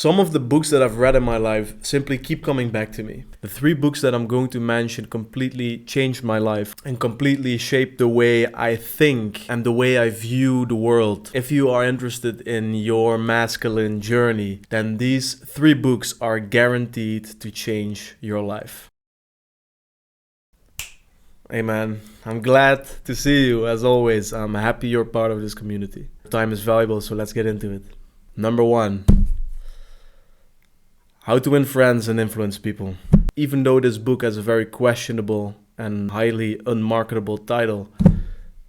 Some of the books that I've read in my life simply keep coming back to me. The 3 books that I'm going to mention completely changed my life and completely shaped the way I think and the way I view the world. If you are interested in your masculine journey, then these 3 books are guaranteed to change your life. Hey man, I'm glad to see you as always. I'm happy you're part of this community. Time is valuable, so let's get into it. Number 1. How to win friends and influence people. Even though this book has a very questionable and highly unmarketable title,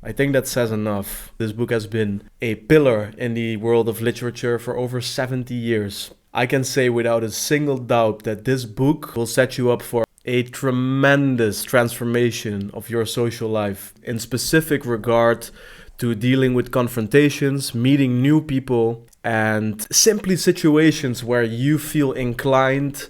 I think that says enough. This book has been a pillar in the world of literature for over 70 years. I can say without a single doubt that this book will set you up for a tremendous transformation of your social life in specific regard to dealing with confrontations, meeting new people, and simply situations where you feel inclined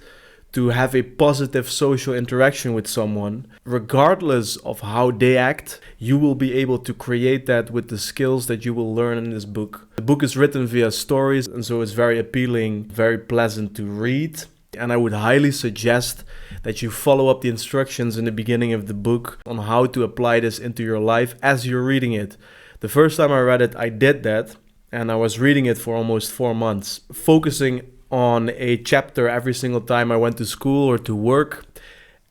to have a positive social interaction with someone. Regardless of how they act, you will be able to create that with the skills that you will learn in this book. The book is written via stories, and so it's very appealing, very pleasant to read. And I would highly suggest that you follow up the instructions in the beginning of the book on how to apply this into your life as you're reading it. The first time I read it, I did that. And I was reading it for almost 4 months, focusing on a chapter every single time I went to school or to work,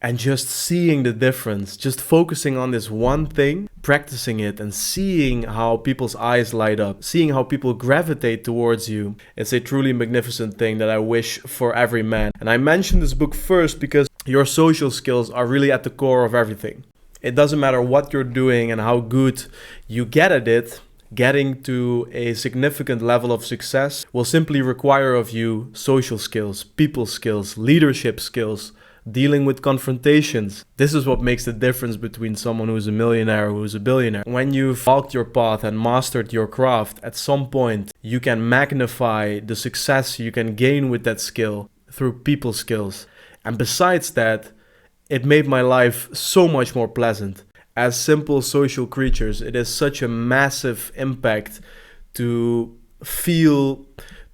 and just seeing the difference, just focusing on this one thing, practicing it and seeing how people's eyes light up, seeing how people gravitate towards you. It's a truly magnificent thing that I wish for every man. And I mentioned this book first because your social skills are really at the core of everything. It doesn't matter what you're doing and how good you get at it. Getting to a significant level of success will simply require of you social skills, people skills, leadership skills, dealing with confrontations. This is what makes the difference between someone who's a millionaire and who's a billionaire. When you've walked your path and mastered your craft, at some point you can magnify the success you can gain with that skill through people skills. And besides that, it made my life so much more pleasant. As simple social creatures, it is such a massive impact to feel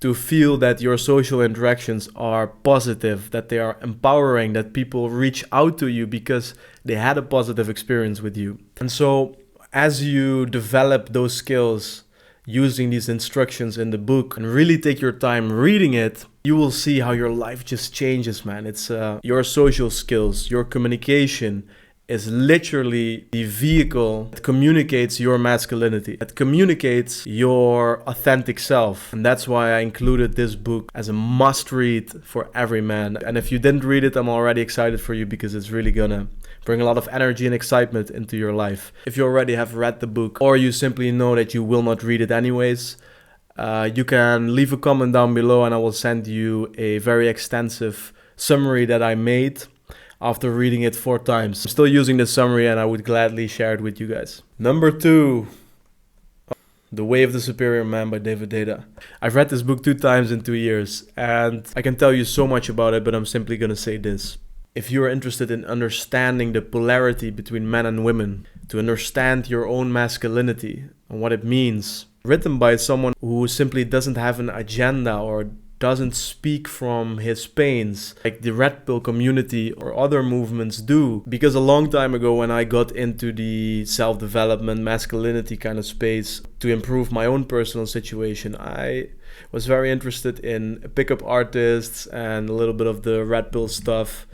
that your social interactions are positive, that they are empowering, that people reach out to you because they had a positive experience with you. And so as you develop those skills using these instructions in the book and really take your time reading it, you will see how your life just changes, man. It's your social skills, your communication, is literally the vehicle that communicates your masculinity, that communicates your authentic self. And that's why I included this book as a must read for every man. And if you didn't read it, I'm already excited for you because it's really gonna bring a lot of energy and excitement into your life. If you already have read the book or you simply know that you will not read it anyways, you can leave a comment down below and I will send you a very extensive summary that I made after reading it 4 times. I'm still using this summary and I would gladly share it with you guys. Number 2, The Way of the Superior Man by David Deida. I've read this book 2 times in 2 years and I can tell you so much about it, but I'm simply gonna say this. If you're interested in understanding the polarity between men and women, to understand your own masculinity and what it means, written by someone who simply doesn't have an agenda or doesn't speak from his pains like the Red Pill community or other movements do. Because a long time ago when I got into the self-development, masculinity kind of space to improve my own personal situation, I was very interested in pickup artists and a little bit of the Red Pill stuff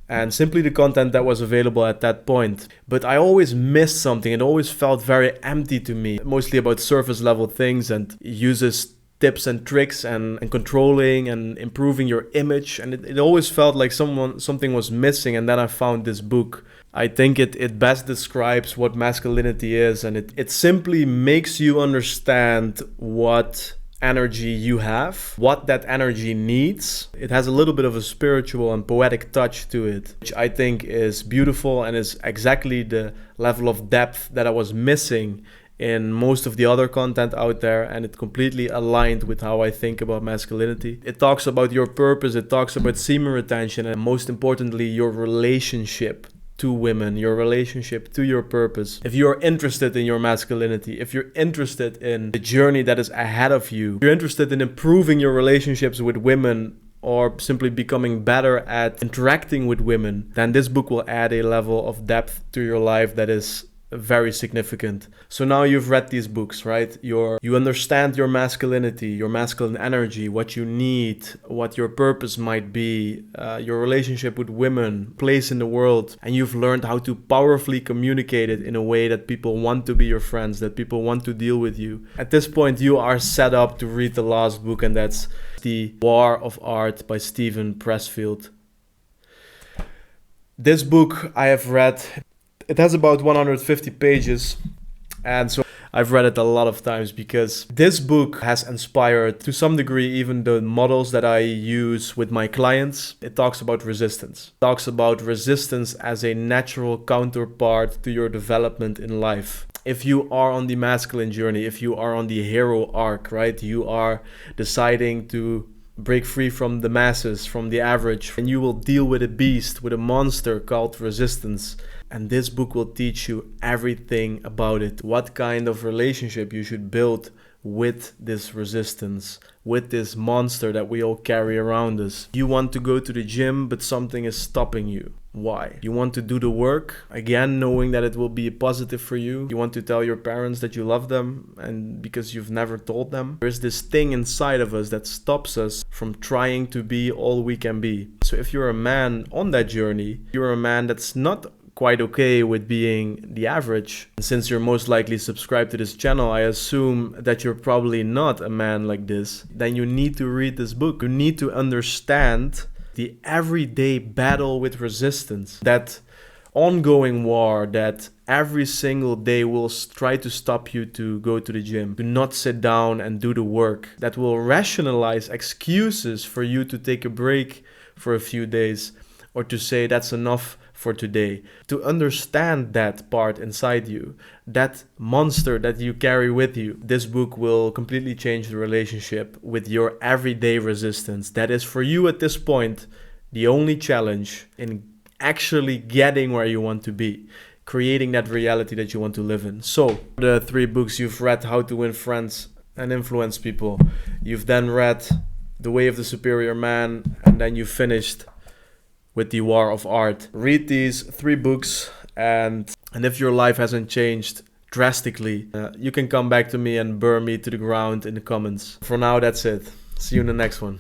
and simply the content that was available at that point. But I always missed something. It always felt very empty to me, mostly about surface level things and uses tips and tricks and controlling and improving your image, and it always felt like something was missing. And then I found this book. I think it best describes what masculinity is, and it simply makes you understand what energy you have, what that energy needs. It has a little bit of a spiritual and poetic touch to it, which I think is beautiful and is exactly the level of depth that I was missing in most of the other content out there, and it completely aligned with how I think about masculinity. It talks about your purpose, it talks about semen retention, and most importantly, your relationship to women, your relationship to your purpose, if you're interested in your masculinity, if you're interested in the journey that is ahead of you, if you're interested in improving your relationships with women, or simply becoming better at interacting with women, then this book will add a level of depth to your life that is very significant. So now you've read these books, right? You understand your masculinity, your masculine energy, what you need, what your purpose might be, your relationship with women, place in the world, and you've learned how to powerfully communicate it in a way that people want to be your friends, that people want to deal with you. At this point, you are set up to read the last book, and that's The War of Art by Steven Pressfield. This book I have read. It has about 150 pages, and so I've read it a lot of times because this book has inspired, to some degree, even the models that I use with my clients. It talks about resistance. It talks about resistance as a natural counterpart to your development in life. If you are on the masculine journey, if you are on the hero arc, right, you are deciding to break free from the masses, from the average, and you will deal with a beast, with a monster called resistance. And this book will teach you everything about it. What kind of relationship you should build with this resistance, with this monster that we all carry around us. You want to go to the gym, but something is stopping you. Why? You want to do the work, again, knowing that it will be positive for you. You want to tell your parents that you love them, and because you've never told them. There's this thing inside of us that stops us from trying to be all we can be. So if you're a man on that journey, you're a man that's not quite okay with being the average. And since you're most likely subscribed to this channel, I assume that you're probably not a man like this. Then you need to read this book. You need to understand the everyday battle with resistance, that ongoing war that every single day will try to stop you to go to the gym, to not sit down and do the work, that will rationalize excuses for you to take a break for a few days, or to say that's enough for today. To understand that part inside you, that monster that you carry with you, this book will completely change the relationship with your everyday resistance. That is, for you at this point, the only challenge in actually getting where you want to be, creating that reality that you want to live in. So, the 3 books you've read: How to Win Friends and Influence People. You've then read The Way of the Superior Man, and then you finished with The War of Art. Read these 3 books, and if your life hasn't changed drastically, you can come back to me and burn me to the ground in the comments. For now, that's it. See you in the next one.